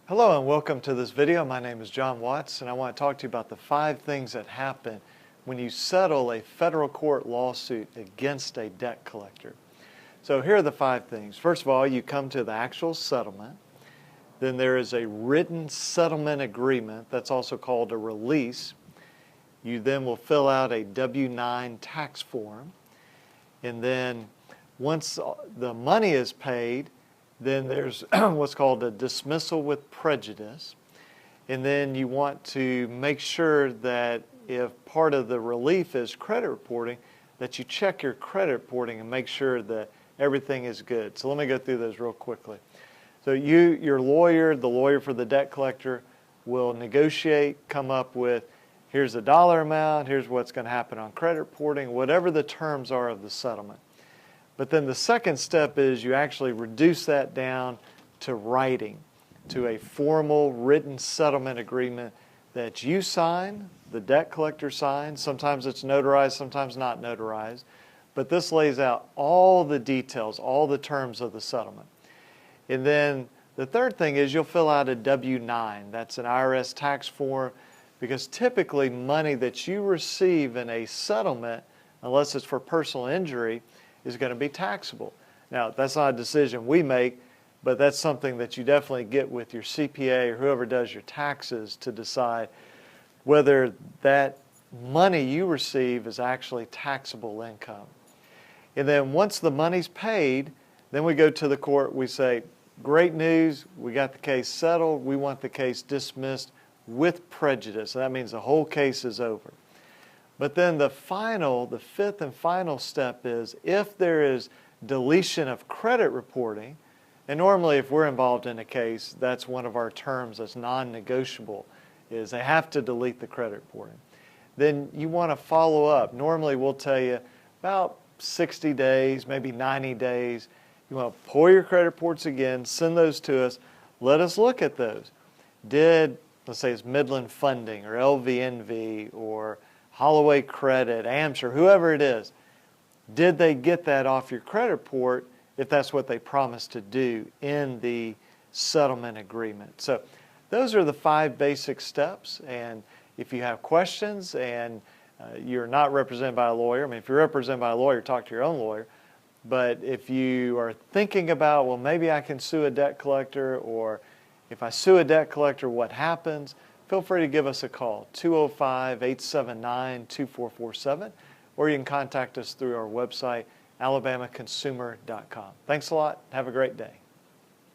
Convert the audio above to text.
Hello and welcome to this video. My name is John Watts and I want to talk to you about the 5 things that happen when you settle a federal court lawsuit against a debt collector. So here are the 5 things. First of all, you come to the actual settlement. Then there is a written settlement agreement that's also called a release. You then will fill out a W-9 tax form. And then once the money is paid, then there's what's called a dismissal with prejudice. And then you want to make sure that if part of the relief is credit reporting, that you check your credit reporting and make sure that everything is good. So let me go through those real quickly. So your lawyer, the lawyer for the debt collector, will negotiate, come up with, here's the dollar amount, here's what's going to happen on credit reporting, whatever the terms are of the settlement. But then the second step is you actually reduce that down to writing, to a formal written settlement agreement that you sign, the debt collector signs. Sometimes it's notarized, sometimes not notarized. But this lays out all the details, all the terms of the settlement. And then the third thing is you'll fill out a W-9. That's an IRS tax form, because typically money that you receive in a settlement, unless it's for personal injury, is going to be taxable. Now, that's not a decision we make, but that's something that you definitely get with your CPA or whoever does your taxes to decide whether that money you receive is actually taxable income. And then once the money's paid, then we go to the court, we say, great news, we got the case settled, we want the case dismissed with prejudice. And that means the whole case is over. But then the 5th and final step is if there is deletion of credit reporting, and normally if we're involved in a case, that's one of our terms that's non-negotiable, is they have to delete the credit reporting. Then you want to follow up. Normally we'll tell you about 60 days, maybe 90 days. You want to pull your credit reports again, send those to us, let us look at those. Let's say it's Midland Funding or LVNV or Holloway Credit, Amsher, whoever it is, did they get that off your credit report if that's what they promised to do in the settlement agreement? So those are the 5 basic steps, and if you have questions and you're not represented by a lawyer, I mean, if you're represented by a lawyer, talk to your own lawyer, but if you are thinking about, well, maybe I can sue a debt collector, or if I sue a debt collector, what happens? Feel free to give us a call, 205-879-2447, or you can contact us through our website, alabamaconsumer.com. Thanks a lot. Have a great day.